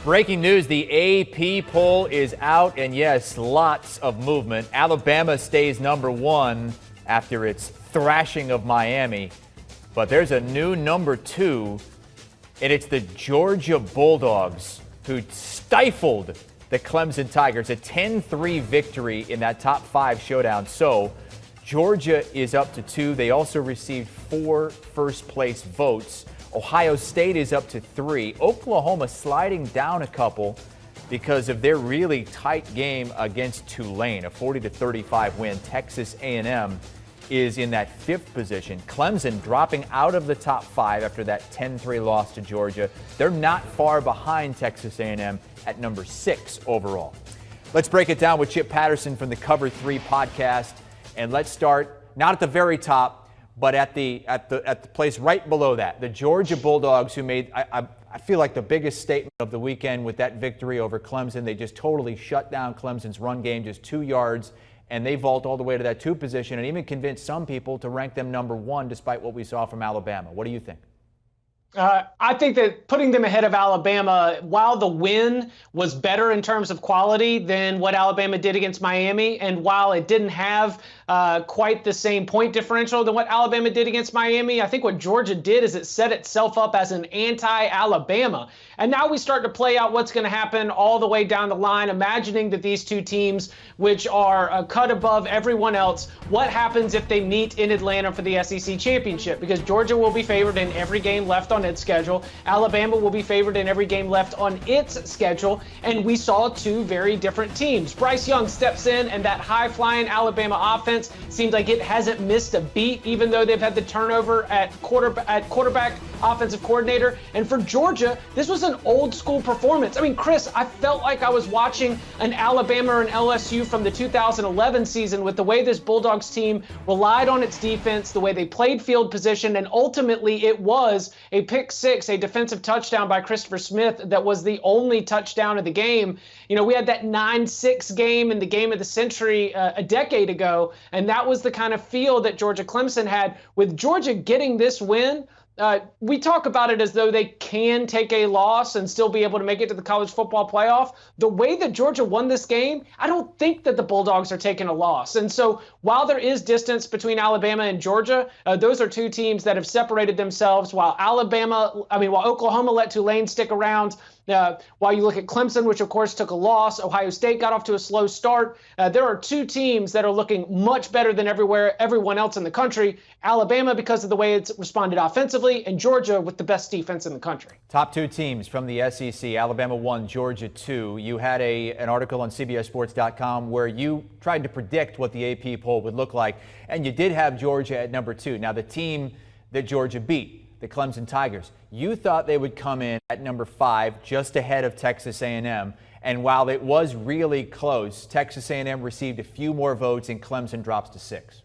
Breaking news, the AP poll is out, and yes, lots of movement. Alabama stays number one after its thrashing of Miami. But there's a new number two, and it's the Georgia Bulldogs, who stifled the Clemson Tigers. A 10-3 victory in that top five showdown. So Georgia is up to 2. They also received 4 first-place votes. Ohio State is up to 3. Oklahoma sliding down a couple because of their really tight game against Tulane, a 40-35 win. Texas A&M is in that 5th position. Clemson dropping out of the top 5 after that 10-3 loss to Georgia. They're not far behind Texas A&M at number 6 overall. Let's break it down with Chip Patterson from the Cover 3 podcast, and let's start not at the very top, but at the place right below that, the Georgia Bulldogs, who made, I feel like, the biggest statement of the weekend with that victory over Clemson. They just totally shut down Clemson's run game, just 2 yards, and they vault all the way to that 2 position and even convinced some people to rank them number 1 despite what we saw from Alabama. What do you think? I think that putting them ahead of Alabama, while the win was better in terms of quality than what Alabama did against Miami, and while it didn't have quite the same point differential than what Alabama did against Miami, I think what Georgia did is it set itself up as an anti-Alabama. And now we start to play out what's going to happen all the way down the line, imagining that these two teams, which are cut above everyone else, what happens if they meet in Atlanta for the SEC championship? Because Georgia will be favored in every game left on its schedule. Alabama will be favored in every game left on its schedule. And we saw 2 very different teams. Bryce Young steps in, and that high-flying Alabama offense seems like it hasn't missed a beat, even though they've had the turnover at quarterback, offensive coordinator. And for Georgia, this was an old-school performance. I mean, Chris, I felt like I was watching an Alabama or an LSU from the 2011 season with the way this Bulldogs team relied on its defense, the way they played field position, and ultimately it was a pick six, a defensive touchdown by Christopher Smith that was the only touchdown of the game. You know, we had that 9-6 game in the game of the century a decade ago, and that was the kind of feel that Georgia Clemson had. With Georgia getting this win, we talk about it as though they can take a loss and still be able to make it to the college football playoff. The way that Georgia won this game, I don't think that the Bulldogs are taking a loss. And so while there is distance between Alabama and Georgia, those are 2 teams that have separated themselves. While Oklahoma let Tulane stick around, while you look at Clemson, which of course took a loss, Ohio State got off to a slow start. There are 2 teams that are looking much better than everyone else in the country. Alabama because of the way it's responded offensively, and Georgia with the best defense in the country. Top 2 teams from the SEC, Alabama 1, Georgia 2. You had an article on CBSSports.com where you tried to predict what the AP poll would look like, and you did have Georgia at number 2. Now, the team that Georgia beat, the Clemson Tigers, you thought they would come in at number 5, just ahead of Texas A&M. And while it was really close, Texas A&M received a few more votes and Clemson drops to 6.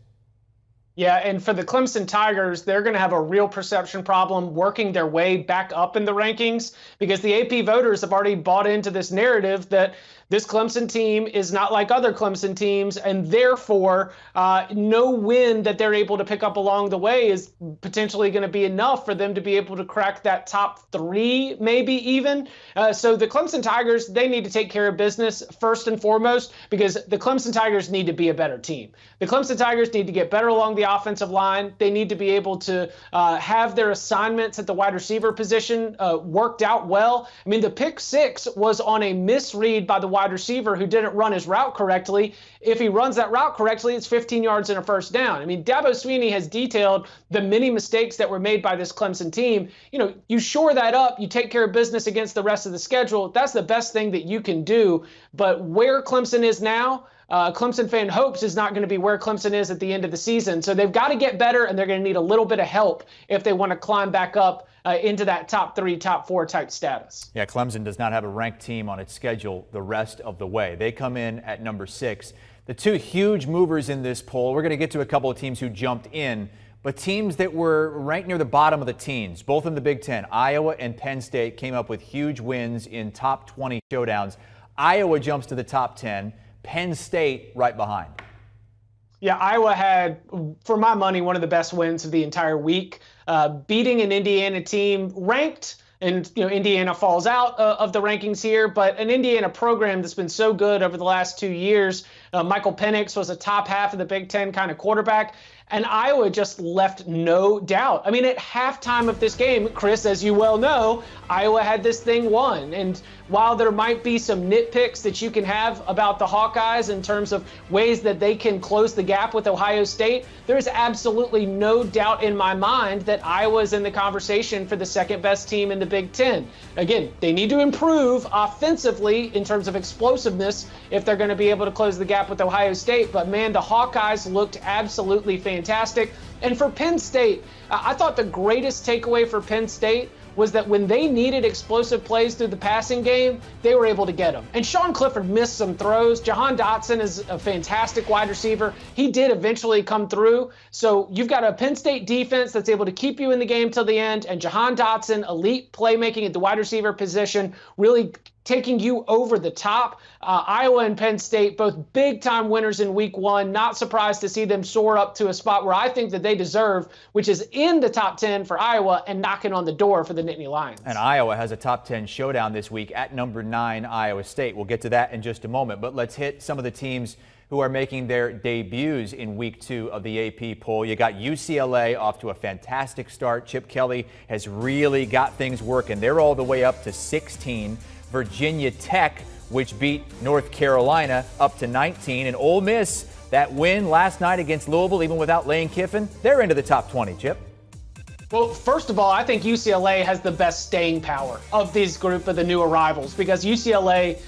Yeah, and for the Clemson Tigers, they're going to have a real perception problem working their way back up in the rankings, because the AP voters have already bought into this narrative that this Clemson team is not like other Clemson teams, and therefore no win that they're able to pick up along the way is potentially going to be enough for them to be able to crack that top 3, maybe even. So the Clemson Tigers, they need to take care of business first and foremost, because the Clemson Tigers need to be a better team. The Clemson Tigers need to get better along the offensive line. They need to be able to have their assignments at the wide receiver position worked out well. I mean, the pick 6 was on a misread by the wide receiver who didn't run his route correctly. If he runs that route correctly, it's 15 yards and a first down. I mean, Dabo Swinney has detailed the many mistakes that were made by this Clemson team. You know, you shore that up, you take care of business against the rest of the schedule. That's the best thing that you can do. But where Clemson is now, Clemson fan hopes is not going to be where Clemson is at the end of the season. So they've got to get better, and they're going to need a little bit of help if they want to climb back up into that top 3, top 4 type status. Yeah, Clemson does not have a ranked team on its schedule the rest of the way. They come in at number 6. The 2 huge movers in this poll, we're going to get to a couple of teams who jumped in, but teams that were ranked near the bottom of the teens, both in the Big Ten. Iowa and Penn State came up with huge wins in top 20 showdowns. Iowa jumps to the top 10. Penn State right behind. Yeah, Iowa had, for my money, one of the best wins of the entire week, beating an Indiana team ranked and Indiana falls out of the rankings here, but an Indiana program that's been so good over the last 2 years. Michael Penix was a top half of the Big Ten kind of quarterback. And Iowa just left no doubt. I mean, at halftime of this game, Chris, as you well know, Iowa had this thing won. And while there might be some nitpicks that you can have about the Hawkeyes in terms of ways that they can close the gap with Ohio State, there's absolutely no doubt in my mind that Iowa is in the conversation for the second best team in the Big Ten. Again, they need to improve offensively in terms of explosiveness if they're going to be able to close the gap with Ohio State. But man, the Hawkeyes looked absolutely fantastic. And for Penn State, I thought the greatest takeaway for Penn State was that when they needed explosive plays through the passing game, they were able to get them. And Sean Clifford missed some throws. Jahan Dotson is a fantastic wide receiver. He did eventually come through. So you've got a Penn State defense that's able to keep you in the game till the end, and Jahan Dotson, elite playmaking at the wide receiver position, really taking you over the top. Iowa and Penn State, both big-time winners in week one. Not surprised to see them soar up to a spot where I think that they deserve, which is in the top 10 for Iowa and knocking on the door for the Nittany Lions. And Iowa has a top 10 showdown this week at number 9, Iowa State. We'll get to that in just a moment, but let's hit some of the teams who are making their debuts in week 2 of the AP poll. You got UCLA off to a fantastic start. Chip Kelly has really got things working. They're all the way up to 16. Virginia Tech, which beat North Carolina, up to 19. And Ole Miss, that win last night against Louisville, even without Lane Kiffin, they're into the top 20, Chip. Well, first of all, I think UCLA has the best staying power of this group of the new arrivals because UCLA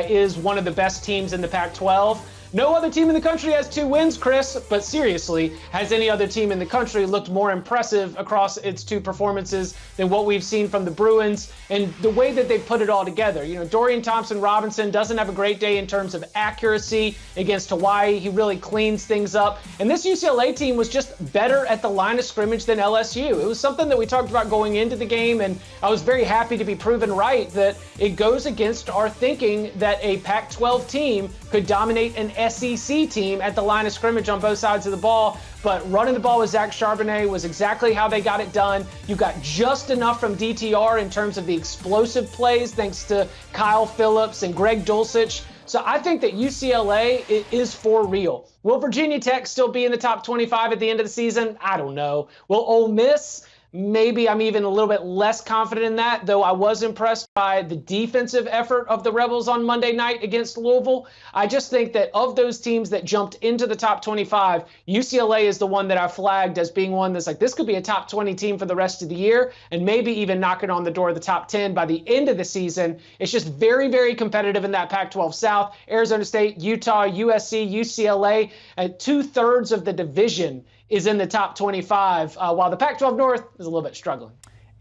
is one of the best teams in the Pac-12. No other team in the country has 2 wins, Chris, but seriously, has any other team in the country looked more impressive across its 2 performances than what we've seen from the Bruins and the way that they put it all together? Dorian Thompson-Robinson doesn't have a great day in terms of accuracy against Hawaii. He really cleans things up. And this UCLA team was just better at the line of scrimmage than LSU. It was something that we talked about going into the game, and I was very happy to be proven right that it goes against our thinking that a Pac-12 team could dominate an SEC team at the line of scrimmage on both sides of the ball. But running the ball with Zach Charbonnet was exactly how they got it done. You got just enough from DTR in terms of the explosive plays, thanks to Kyle Phillips and Greg Dulcich. So I think that UCLA is for real. Will Virginia Tech still be in the top 25 at the end of the season? I don't know. Will Ole Miss? Maybe I'm even a little bit less confident in that, though I was impressed by the defensive effort of the Rebels on Monday night against Louisville. I just think that of those teams that jumped into the top 25, UCLA is the one that I flagged as being one that's like, this could be a top 20 team for the rest of the year and maybe even knocking on the door of the top 10 by the end of the season. It's just very, very competitive in that Pac-12 South. Arizona State, Utah, USC, UCLA, 2/3 of the division is in the top 25, while the Pac-12 North is a little bit struggling.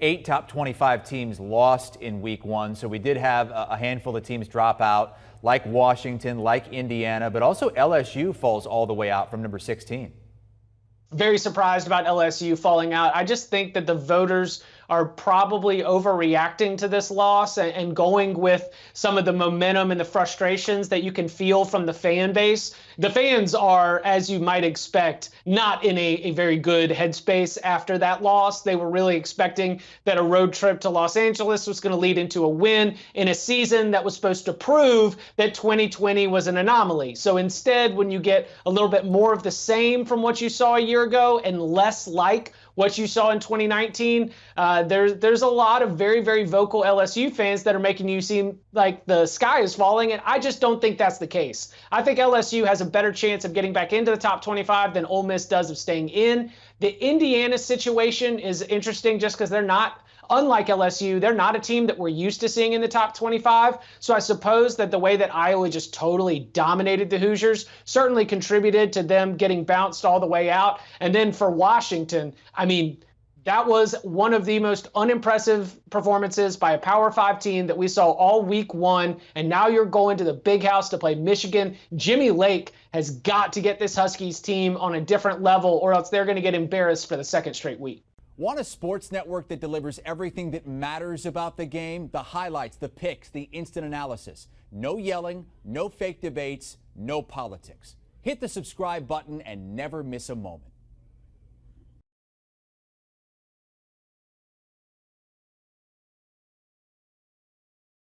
8 top 25 teams lost in week 1, so we did have a handful of teams drop out, like Washington, like Indiana, but also LSU falls all the way out from number 16. Very surprised about LSU falling out. I just think that the voters are probably overreacting to this loss and going with some of the momentum and the frustrations that you can feel from the fan base. The fans are, as you might expect, not in a very good headspace after that loss. They were really expecting that a road trip to Los Angeles was going to lead into a win in a season that was supposed to prove that 2020 was an anomaly. So instead, when you get a little bit more of the same from what you saw a year ago and less like what you saw in 2019, there's a lot of very, very vocal LSU fans that are making you seem like the sky is falling, and I just don't think that's the case. I think LSU has a better chance of getting back into the top 25 than Ole Miss does of staying in. The Indiana situation is interesting just because they're not, unlike LSU, they're not a team that we're used to seeing in the top 25. So I suppose that the way that Iowa just totally dominated the Hoosiers certainly contributed to them getting bounced all the way out. And then for Washington, I mean, that was one of the most unimpressive performances by a Power 5 team that we saw all week 1. And now you're going to the Big House to play Michigan. Jimmy Lake has got to get this Huskies team on a different level, or else they're going to get embarrassed for the second straight week. Want a sports network that delivers everything that matters about the game? The highlights, the picks, the instant analysis. No yelling, no fake debates, no politics. Hit the subscribe button and never miss a moment.